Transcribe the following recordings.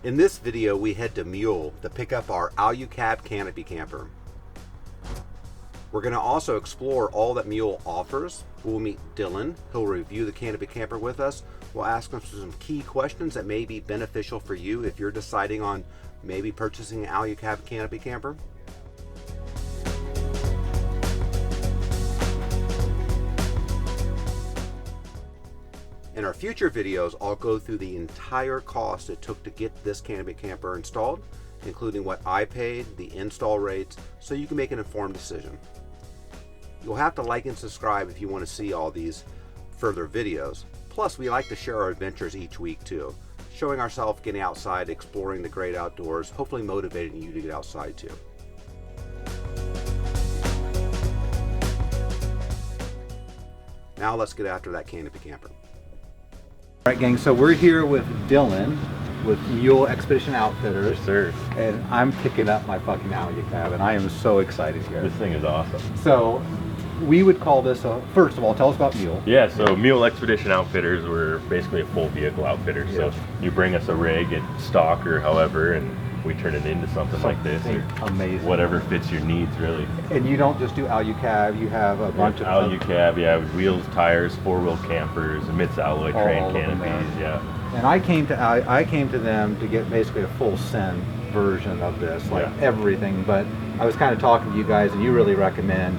In this video, we head to Mule to pick up our Alu Cab Canopy Camper. We're going to also explore all that Mule offers. We'll meet Dylan, who'll review the Canopy Camper with us. We'll ask him some key questions that may be beneficial for you if you're deciding on maybe purchasing an Alu Cab Canopy Camper. In our future videos, I'll go through the entire cost it took to get this Canopy Camper installed, including what I paid, the install rates, so you can make an informed decision. You'll have to like and subscribe if you want to see all these further videos. Plus, we like to share our adventures each week too, showing ourselves getting outside, exploring the great outdoors, hopefully motivating you to get outside too. Now let's get after that Canopy Camper. All right, gang, so we're here with Dylan with Mule Expedition Outfitter. Yes, sir. And I'm picking up my fucking Alu Cab, and I am so excited here. This thing is awesome. So we would call this first of all, tell us about Mule. Yeah, so Mule Expedition Outfitters, we're basically a full vehicle outfitter. Yeah. So you bring us a rig at stock or however, and we turn it into something like this. Or Amazing. whatever fits your needs, really. And you don't just do Alu Cab, you have a bunch of Alu Cab, yeah, with wheels, tires, four-wheel campers, a MITS alloy train canopies, yeah. And I came to them to get basically a full send version of this, like everything. But I was kind of talking to you guys, and you really recommend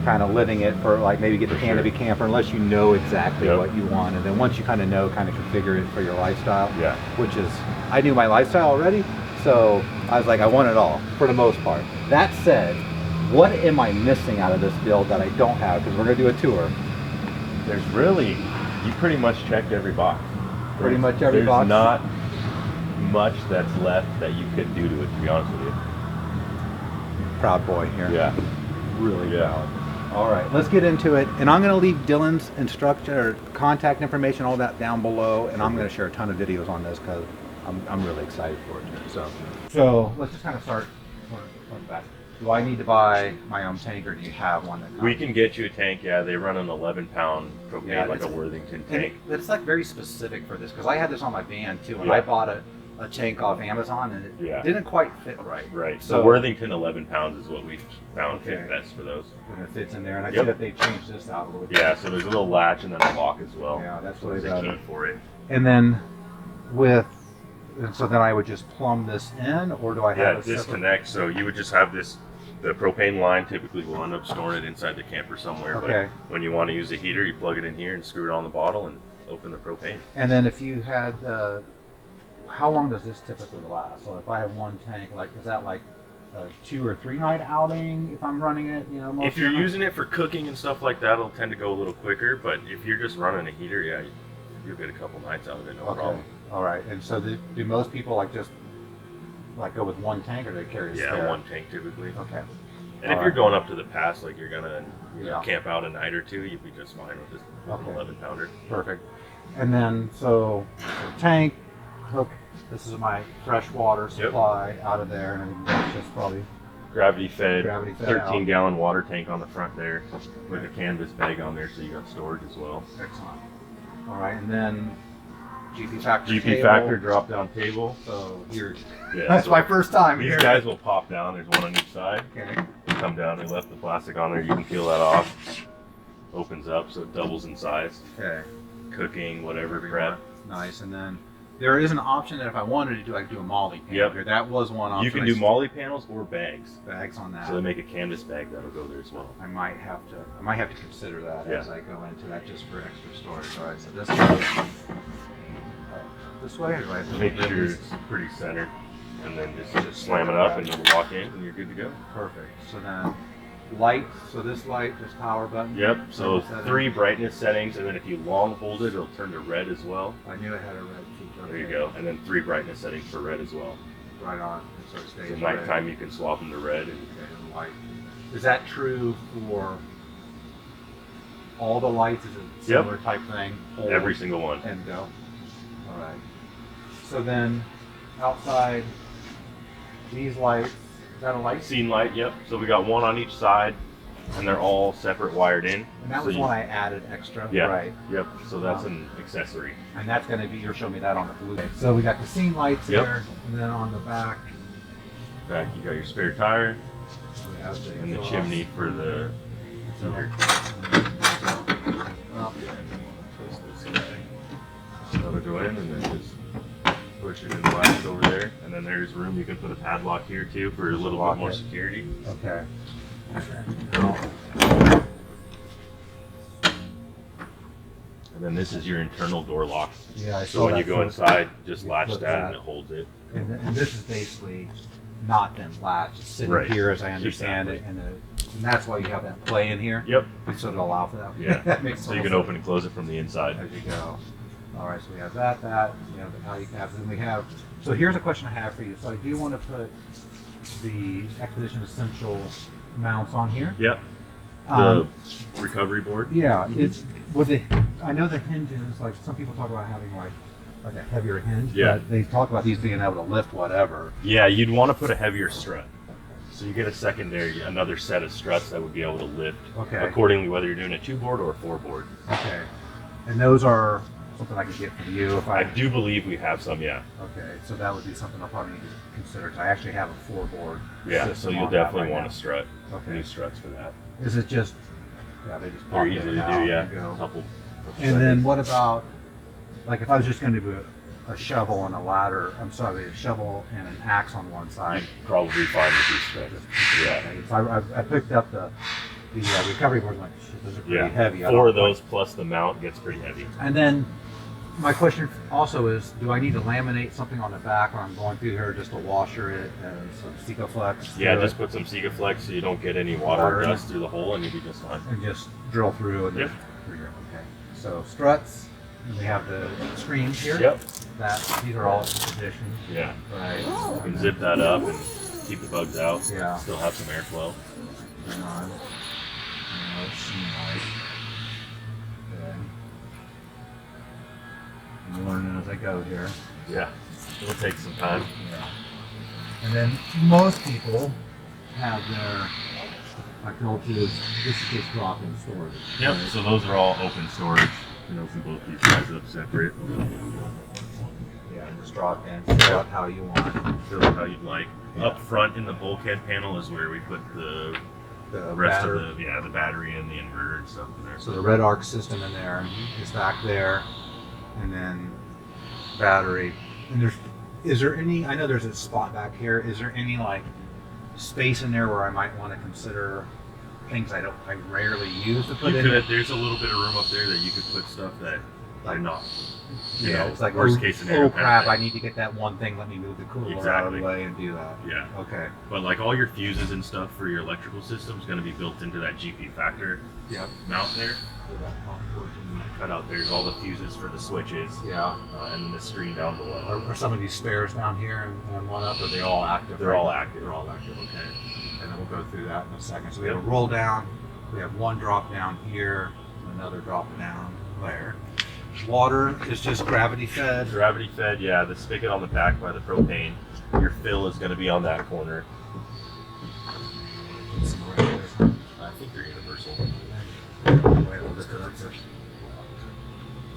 kind of living it for like maybe get the Canopy Camper unless you know exactly what you want, and then once you kind of know, kind of configure it for your lifestyle. Yeah. Which is, I knew my lifestyle already, so I was like, I want it all for the most part. That said, what am I missing out of this build that I don't have? Because we're gonna do a tour. There's really, you pretty much checked every box. Pretty much every box. There's not much that's left that you could do to it, to be honest with you. Proud boy here. Yeah. Really proud. All right, let's get into it. And I'm going to leave Dylan's instruction or contact information, all that down below. And I'm going to share a ton of videos on this because I'm really excited for it too. So let's just kind of start from back. Do I need to buy my own tank, or do you have one that comes? We can get you a tank, yeah. They run an 11-pound propane, Yeah, like a Worthington And tank. it's like very specific for this because I had this on my van too, and Yeah. I bought a tank off Amazon, and it didn't quite fit right. Right. So So Worthington 11 pounds is what we found fit best for those. and it fits in there, and I see that they changed this out a little bit. Yeah. So there's a little latch and then a lock as well. Yeah, that's So what there's I a got. key for it. And then so then I would just plumb this in, or do I Yeah, have a separate? disconnect. So you would just have this. The propane line typically will end up storing it inside the camper somewhere. Okay. But when you want to use a heater, you plug it in here and screw it on the bottle and open the propane. And then if you had, how long does this typically last? So if I have one tank, like is that like a 2 or 3 night outing if I'm running it? You know, most If you're of the using it for cooking and stuff like that, it'll tend to go a little quicker. But if you're just running a heater, yeah, you'll get a couple nights out of it, no problem. All right. And so do most people like just like go with one tank, or they carry a spare? Yeah, one tank typically. Okay. And if you're going up to the pass, like you're gonna camp out a night or two, you'd be just fine with this 11 pounder. Perfect. And then so tank, hook. This is my fresh water supply out of there, and it's just probably Gravity fed 13-gallon out. water tank on the front there with a canvas bag on there, so you got storage as well. Excellent. All right, and then GP Factor Factor drop down table. So here, Yeah, that's so my first time these here. guys will pop down. There's one on each side. Okay. Come down. They left the plastic on there. You can peel that off. Opens up, so it doubles in size. Okay. Cooking, whatever prep. Nice. And then there is an option that if I wanted to do, I could do a molly panel. Yep. Here. That was one option. You can do molly panels or bags. Bags on that. So they make a canvas bag that'll go there as well. I might have to consider that as I go into that, just for extra storage. All right. So this way. This way, or do I have to Make sure it's pretty centered, and then just slam it up, and you'll walk in, and you're good to go. Perfect. So then light. So this light, just power button. Yep. So 3 brightness settings, and then if you long hold it, it'll turn to red as well. I knew it had a red feature. There you go. And then 3 brightness settings for red as well. Right on. So it stays So nighttime you can swap them to red. And light. Is that true for all the lights? Is it similar type thing? Hold every single one. and go. All right. So then outside, these lights. Is that a light? Scene light. Yep. So we got one on each side. and they're all separate wired in. And that was one I added extra. Yeah. Right. Yep. So that's an accessory. And that's going to be, you'll show me that on the blue. So we got the scene lights here, and then on the back. Back, you got your spare tire Yeah, and the chimney for the heater. That'll go in and then just push it in the latch over there. And then there's room you can put a padlock here too for a little bit more security. Okay. And then this is your internal door lock. Yeah, I saw So when that you go first. inside, just You latch flip that and it holds it. And this is basically not then latched. It's sitting Right. here, as I understand it, and that's why you have that play in here. Yep. So it'll allow for that. Yeah. That makes So you total can sense. open and close it from the inside. As you go. All right, so we have that, we have the Alu Cab, and we have, so here's a question I have for you. So I do want to put the Expedition Essential mounts on here. Yep. The Um, recovery board. yeah, it's, with the, I know the hinges, like some people talk about having like a heavier hinge, Yeah. but they talk about these being able to lift whatever. Yeah, you'd want to put a heavier strut. So you get a secondary, another set of struts that would be able to lift Okay. accordingly whether you're doing a 2-board or a 4-board. Okay. And those are something I could get from you if I I, do believe we have some, yeah. okay, so that would be something I'll probably need to consider, 'cause I actually have a 4-board. Yeah, so system you'll on that definitely right want now. a strut. Okay. New struts for that. Is it just, yeah, they just pop They're in easy and to out do, yeah. and go. Couple And then what about, like if I was just going to do a shovel and a ladder, I'm sorry, a shovel and an axe on one side. you'd probably find with these struts. Yeah. So I picked up the recovery board, like, shit, those are pretty Yeah. heavy. I 4 of don't those plus the mount gets pretty heavy. And then my question also is, do I need to laminate something on the back when I'm going through here, just to washer it and some Sikaflex? Yeah, through just it, put some Sikaflex so you don't get any water Water or in dust through the hole and you'll be just fine. and just drill through and Yep. then through here. Okay. So struts, and we have the screens here. Yep. These are all Expedition. Yeah. Right. You can zip that up and keep the bugs out. Yeah. Still have some airflow. Hang on. Let's see. Okay. I'm learning as I go here. Yeah. It'll take some time. Yeah. And then most people have their, I told you, this is just drop-in storage. Yep. right? So those are all open storage. You can open both these guys up separate. Yeah, just drop in, fill out how you want. Fill it how you'd like. Yeah. Up front in the bulkhead panel is where we put the The rest battery. of the battery and the inverter and stuff in there. So the red arc system in there is back there, and then battery. And is there any? I know there's a spot back here. Is there any like space in there where I might want to consider things I rarely use to put You in? could. There's a little bit of room up there that you could put stuff that are not. You know, it's like worst oh, case scenario Oh kind of crap! thing. I need to get that one thing. Let me move the cooler out of Exactly. the way and do that. Yeah. Okay. But like all your fuses and stuff for your electrical system is going to be built into that GP factor Yep. mount there. Cut out there's all the fuses for the switches Yeah. and then the screen down below. Are some of these spares down here and one up? Are they all active? They're right all now? active. They're all active. Okay. And then we'll go through that in a second. So we have a roll down. We have one drop down here, and another drop down there. Water is just gravity fed. Gravity fed, yeah. The spigot on the back by the propane. Your fill is going to be on that corner. I think they're universal.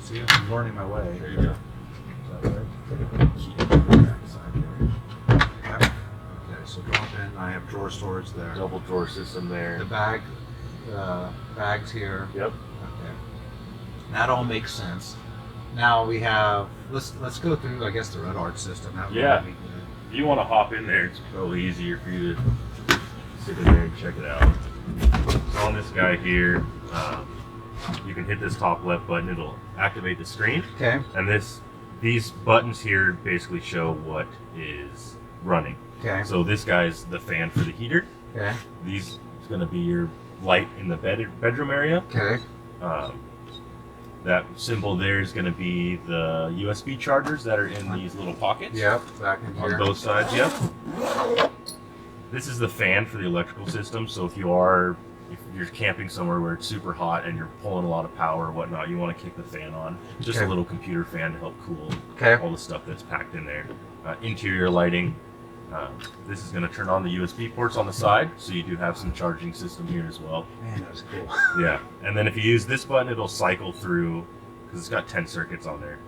See, I'm learning my way. There you go. Okay, so drop in. I have drawer storage there. Double drawer system there. The bags here. Yep. Okay. That all makes sense. Now we have, let's go through, I guess, the red arc system. That would Yeah. be good. If you want to hop in there, it's probably easier for you to sit in there and check it out. So on this guy here, you can hit this top left button. It'll activate the screen. Okay. And these buttons here basically show what is running. Okay. So this guy's the fan for the heater. Okay. These is going to be your light in the bedroom area. Okay. That symbol there is going to be the USB chargers that are in these little pockets. Yep. Back in On here. both sides, yep. This is the fan for the electrical system, so if you're camping somewhere where it's super hot and you're pulling a lot of power or whatnot, you want to kick the fan on. Just Okay. a little computer fan to help cool Okay. all the stuff that's packed in there. Interior lighting, This is going to turn on the USB ports on the side, so you do have some charging system here as well. Man, that's cool. Yeah, and then if you use this button, it'll cycle through, because it's got 10 circuits on there.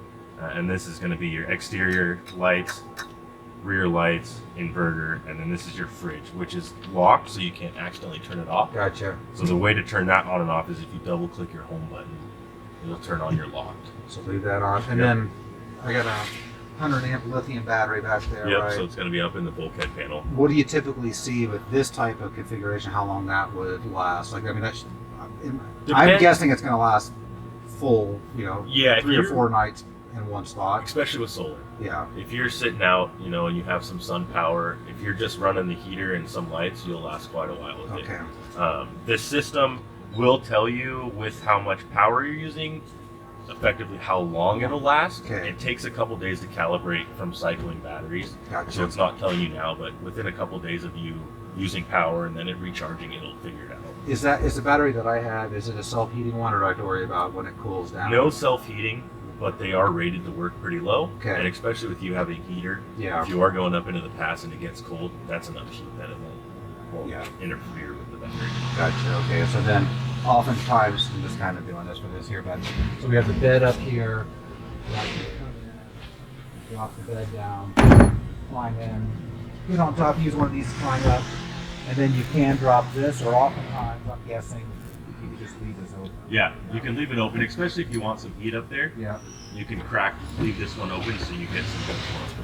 And this is going to be your exterior lights, rear lights, inverter, and then this is your fridge, which is locked, so you can't accidentally turn it off. Gotcha. So the way to turn that on and off is if you double click your home button, it'll turn on your locked. So leave that on. And Yep. then I got a 100 amp lithium battery back there, Yep, right? so it's going to be up in the bulkhead panel. What do you typically see with this type of configuration? How long that would last? Like, I mean, that's, I'm Depends. guessing it's going to last full, Yeah, if 3 or you're- 4 nights in one spot. Especially with solar. Yeah. If you're sitting out, and you have some sun power, if you're just running the heater and some lights, you'll last quite a while with Okay. it. This system will tell you with how much power you're using, effectively how long it'll last. Okay. It takes a couple days to calibrate from cycling batteries. Gotcha. So it's not telling you now, but within a couple days of you using power and then it recharging, it'll figure it out. Is the battery that I have, is it a self-heating one, or do I have to worry about when it cools down? No self-heating, but they are rated to work pretty low. Okay. And especially with you having heater, Yeah. if you are going up into the pass and it gets cold, that's enough heat that it won't Yeah. interfere with the battery. Gotcha. Okay. So then, oftentimes, I'm just kind of doing this for this here, but so we have the bed up here. Drop the bed down, climb in, get on top, use one of these to climb up, and then you can drop this, or oftentimes, I'm guessing, you can just leave this open. Yeah, you can leave it open, especially if you want some heat up there. Yeah. You can leave this one open so you get some good warmth.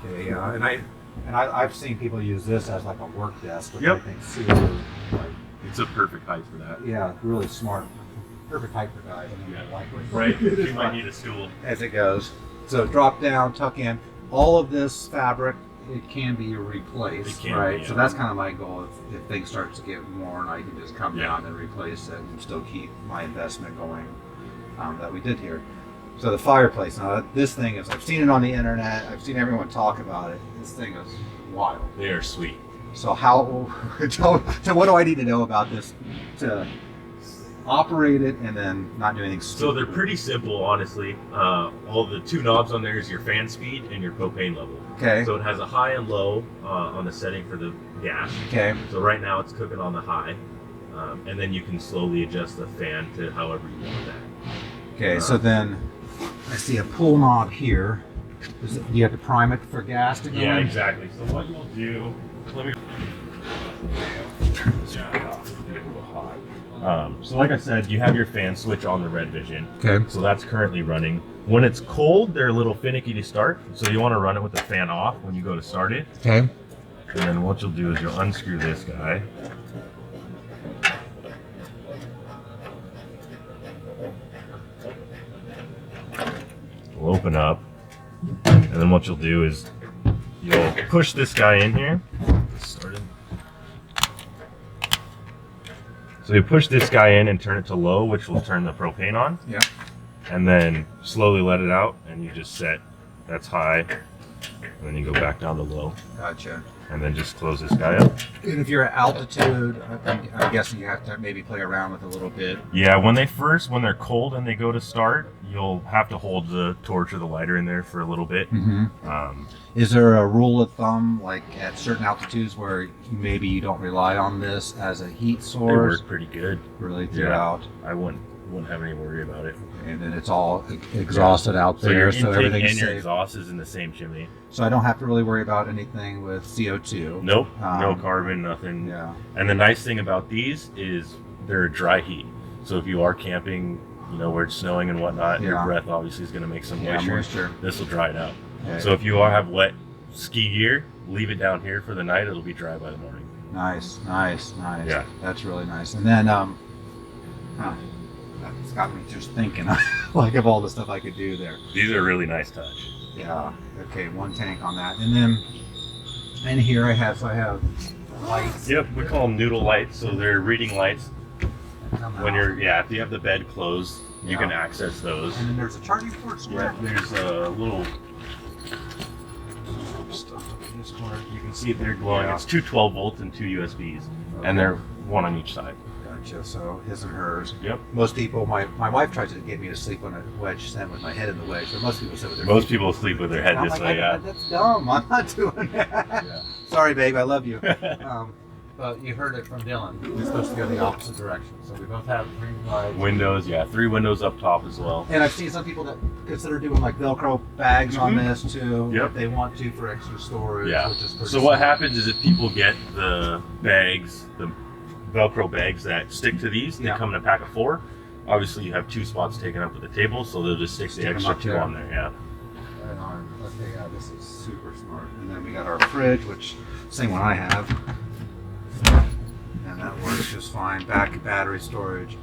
Okay. Yeah. And I've seen people use this as like a work desk, which I Yep. think super, like, It's a perfect height for that. yeah, really smart. Perfect height for guys. I mean, Yeah. lightweight. Right? You might need a stool. As it goes. So drop down, tuck in. All of this fabric, it can be replaced, It can right? be, So yeah. that's kind of my goal. If things start to get worn, I can just come Yeah. down and replace it and still keep my investment going that we did here. So the fireplace. Now this thing is, I've seen it on the internet. I've seen everyone talk about it. This thing is wild. They are sweet. So how? So what do I need to know about this to operate it and then not do anything stupid? So they're pretty simple, honestly. All the two knobs on there is your fan speed and your propane level. Okay. So it has a high and low on the setting for the gas. Okay. So right now it's cooking on the high, and then you can slowly adjust the fan to however you want that. Okay. So then I see a pull knob here. Do you have to prime it for gas to go Yeah, in? exactly. So what you'll do, let me turn this guy off. It's getting a little hot. So like I said, you have your fan switch on the Red Vision. Okay. So that's currently running. When it's cold, they're a little finicky to start. So you want to run it with the fan off when you go to start it. Okay. And then what you'll do is you'll unscrew this guy. It'll open up. And then what you'll do is you'll push this guy in here. Started. So you push this guy in and turn it to low, which will turn the propane on. Yeah. And then slowly let it out, and you just set that's high, and then you go back down to low, Gotcha. and then just close this guy up. And if you're at altitude, I'm guessing you have to maybe play around with it a little bit. Yeah, when they're cold and they go to start, you'll have to hold the torch or the lighter in there for a little bit. Mm-hmm. Is there a rule of thumb, like at certain altitudes, where maybe you don't rely on this as a heat They source? work pretty good. Really throughout, I wouldn't have any worry about it. and then it's all exhausted out So your there, intake so everything's and your safe. exhaust is in the same chimney. So I don't have to really worry about anything with CO2. Nope, no Um, carbon, nothing. Yeah. And the nice thing about these is they're a dry heat. So if you are camping, where it's snowing and whatnot, your Yeah. breath obviously is going to make some Yeah, moisture. moisture. This will dry it out. Okay. So if you all have wet ski gear, leave it down here for the night. It'll be dry by the morning. Nice. Yeah. That's really nice. And then, that's got me just thinking, like, of all the stuff I could do there. These are really nice touch. Yeah. Okay, one tank on that, and then in here I have lights. Yep, we call them noodle lights. So they're reading lights. When And if you have the bed closed, you can access those. then there's a charging port square. Yeah, there's a little stuff up in this corner. You can see it there glowing. Yeah. It's two 12 volts and two USBs, and they're one on each side. don't you? So his and hers. Yep. Most people, my wife tries to get me to sleep on a wedge stand with my head in the wedge, but most people sit with their Most feet. people sleep with their head I'm this like, way. Yeah. That's dumb. I'm not doing that. Yeah. Sorry, babe. I love you. But you heard it from Dylan. We're supposed to go the opposite direction. So we both have green lights. Windows, yeah, 3 windows up top as well. And I've seen some people that consider doing like Velcro bags on this too. Yep. If they want to for extra storage, Yeah. which is pretty So what smart. happens is if people get the bags, the Velcro bags that stick to these, they Yeah. come in a pack of 4. Obviously, you have 2 spots taken up at the table, so they'll just stick Stick the 'em extra up 2 there. on there. Yeah. Right on. Okay, yeah, this is super smart. And then we got our fridge, which same one I have. And that works just fine. Back battery storage.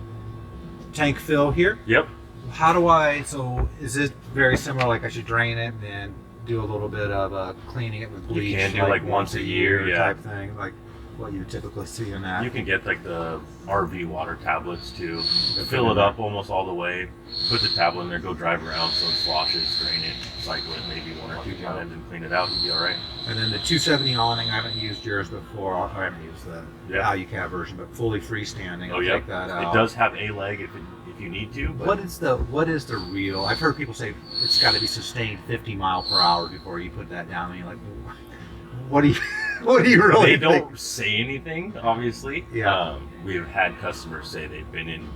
Tank fill here. Yep. How do so is it very similar, like I should drain it and then do a little bit of cleaning it with bleach? You can do like once a year, yeah. type thing, like what you typically see in that. You can get like the RV water tablets too. Put Fill in it there. up almost all the way. Put the tablet in there. Go drive around so it sloshes. Drain it. Cycle it maybe 1 or 2 Yeah. times and clean it out. You'll be all right. And then the 270 awning, I haven't used yours before. I haven't used the Yeah. Alu Cab version, but fully freestanding. Oh I'll yeah. take that out. It does have a leg if you need to. But What is the real? I've heard people say it's got to be sustained 50 mile per hour before you put that down. And you're like, what do you what do you really they think? don't say anything, obviously. Yeah. We've had customers say they've been in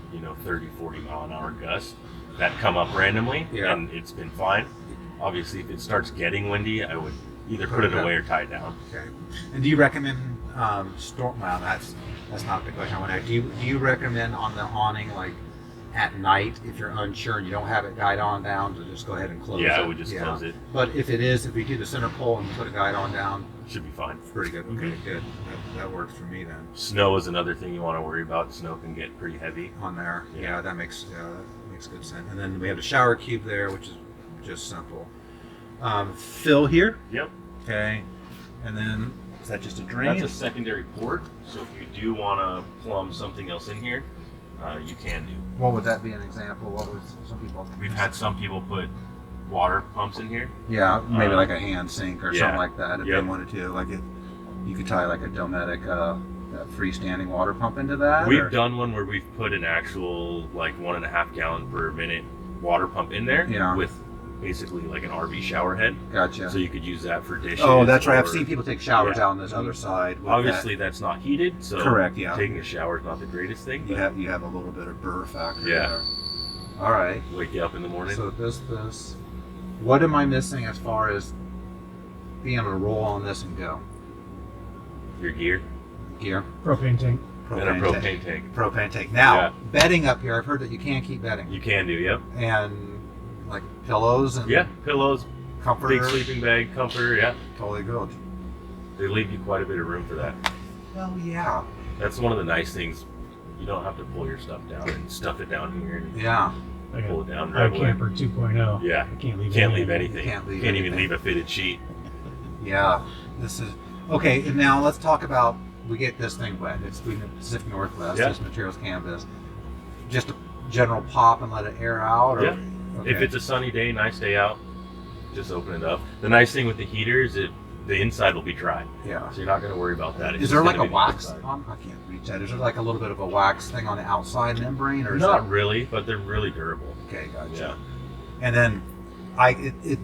30, 40 mile an hour gusts that come up randomly, Yeah. and it's been fine. Obviously, if it starts getting windy, I would either put it away or tie it down. Okay. And do you recommend storm? Well, that's not the question I want to ask. Do you recommend on the awning like at night if you're unsure and you don't have it guide on down to just go ahead and close it? Yeah, I would just close it. But if we do the center pole and put a guide on down, Should be fine. pretty good. Okay, good. That works for me then. Snow is another thing you want to worry about. Snow can get pretty heavy. On there, Yeah. yeah, that makes good sense. And then we have the shower cube there, which is just simple. Fill here, Yep. okay, and then is that just a drain? That's a secondary port, so if you do want to plumb something else in here, you can do. What would that be an example? What was some people? We've had some people put water pumps in here. Yeah, maybe like a hand sink or yeah. something like that. If Yep. they wanted to, like you could tie like a Dometic freestanding water pump into that. We've done one where we've put an actual like 1.5 gallon per minute water pump in there Yeah. with basically like an RV shower head. Gotcha. So you could use that for dishes. Oh, that's right. I've or- seen people take showers Yeah. out on this other side. With Obviously, that's not heated, so Correct, yeah. taking a shower is not the greatest thing. that. But You have a little bit of burr factor Yeah. there. All right. wake you up in the morning. So this. What am I missing as far as being able to roll on this and go? Your gear Gear. Propane tank. and a propane tank. Propane tank. Now, Yeah. bedding up here, I've heard that you can't keep bedding. You can do, yep. And like pillows and Yeah, pillows, comforter. big sleeping bag, comforter, yeah. Totally good. They leave you quite a bit of room for that. Well, yeah. That's one of the nice things. You don't have to pull your stuff down and stuff it down here and Yeah. I pull got it down a right away. camper 2.0. Yeah. I can't leave. Can't anything. leave anything. Can't leave even anything. leave a fitted sheet. Yeah. This is okay. And now let's talk about we get this thing wet. It's the Pacific Northwest. Yeah. This material's canvas. Just a general pop and let it air out. Or, Yeah. okay. If it's a sunny day, nice day out, just open it up. The nice thing with the heater is the inside will be dry, yeah. so you're not going to worry about that. It's Is just there like gonna a be the wax inside. on? I can't reach that. Is there like a little bit of a wax thing on the outside membrane, or is Not that really, but they're really durable. okay? Gotcha. Yeah. And then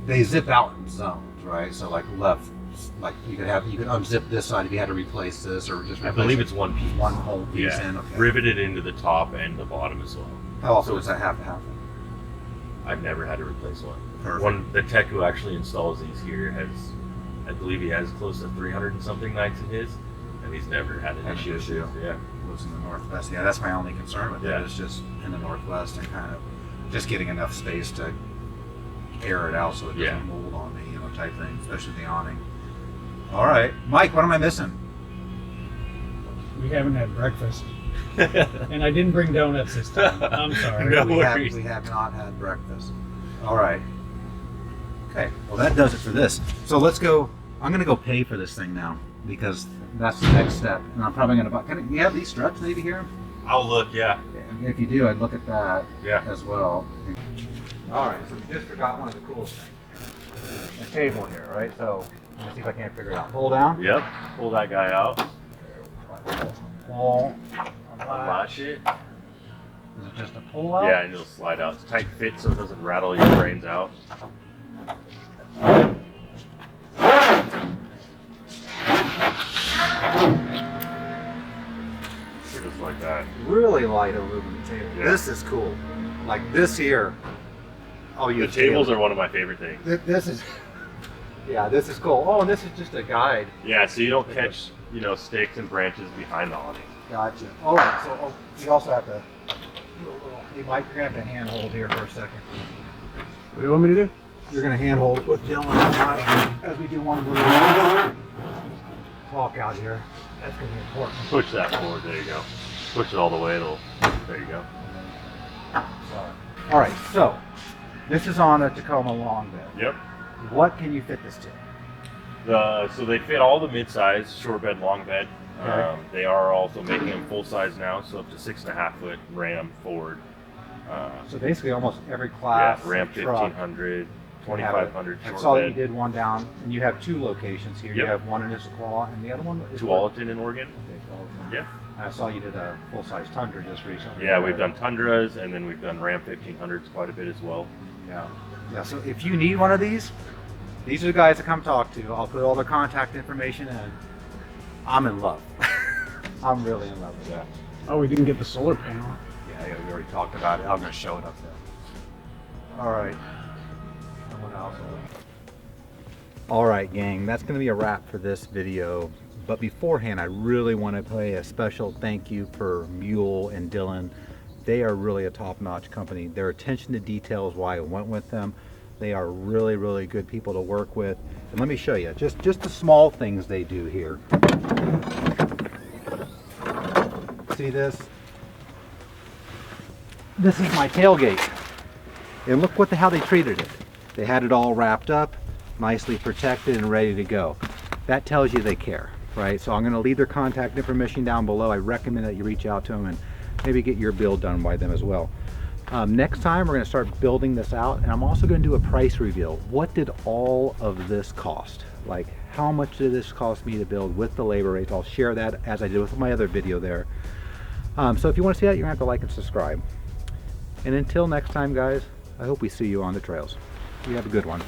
they zip out in zones, right? So like left, like you could unzip this side if you had to replace this, or just I replace believe it it's one piece. one whole piece Yeah. in. Okay. Riveted into the top and the bottom as well. How often So does that have to happen? I've never had to replace one. Perfect. The tech who actually installs these here has, I believe he has close to 300 and something nights in his, and he's never had an Had an issue. issue. Yeah. Lives in the Northwest. Yeah, that's my only concern with Yeah. it. Is just in the Northwest and kind of just getting enough space to air it out so it doesn't Yeah. mold on me, type thing, especially the awning. All right, Mike, what am I missing? We haven't had breakfast, and I didn't bring donuts this time. I'm sorry. No we have, worries. we have not had breakfast. All right. Okay, well that does it for this. So let's go. I'm gonna go pay for this thing now because that's the next step. And I'm probably gonna buy. You have these struts maybe here? I'll look, yeah. If you do, I'd look at that Yeah. as well. All right, so we just forgot one of the coolest things. A table here, right? So let me see if I can't figure it out. Pull down. Yep. Pull that guy out. Pull. unlatch it. Is it just a pull out? Yeah, and it'll slide out. It's tight fit so it doesn't rattle your brains out. Just like that. Really light aluminum table. Yeah. This is cool. Like this here. Oh, The tables are one of my favorite things. This is. Yeah, this is cool. Oh, and this is just a guide. Yeah, so you don't catch, you know, sticks and branches behind the awning. Gotcha. All right. So you also have to. Hey, Mike, you're gonna have to handhold here for a second. What do you want me to do? You're gonna handhold with Dylan and I as we do one little talk out here. That's gonna be important. Push that forward. There you go. Push it all the way. There you go. Sorry. All right. So this is on a Tacoma long bed. Yep. What can you fit this to? So they fit all the mid-size short bed, long bed. Okay. They are also making them full size now, so up to 6.5 foot Ram Ford. So basically, almost every class. Yeah, Ram truck 1500, 2500 I short saw that bed. you did one down, and you have two locations here. You Yep. have one in Issaquah, and the other one is Tualatin in Oregon. Yeah. I saw you did a full-size Tundra just recently. Yeah, we've done Tundras, and then we've done Ram 1500s quite a bit as well. Yeah. Yeah. So if you need one of these are the guys to come talk to. I'll put all the contact information in. I'm in love. I'm really in love with that. Oh, we didn't get the solar panel. Yeah, we already talked about it. I'm going to show it up there. All right. Someone else. All right, gang. That's going to be a wrap for this video. But beforehand, I really want to play a special thank you for Mule and Dylan. They are really a top-notch company. Their attention to detail is why I went with them. They are really, really good people to work with. And let me show you just the small things they do here. See this? This is my tailgate. And look how they treated it. They had it all wrapped up, nicely protected and ready to go. That tells you they care, right? So I'm going to leave their contact information down below. I recommend that you reach out to them and maybe get your build done by them as well. Next time we're going to start building this out, and I'm also going to do a price reveal. What did all of this cost? Like, how much did this cost me to build with the labor rates? I'll share that as I did with my other video there. So if you want to see that, you're going to have to like and subscribe. And until next time, guys, I hope we see you on the trails. You have a good one.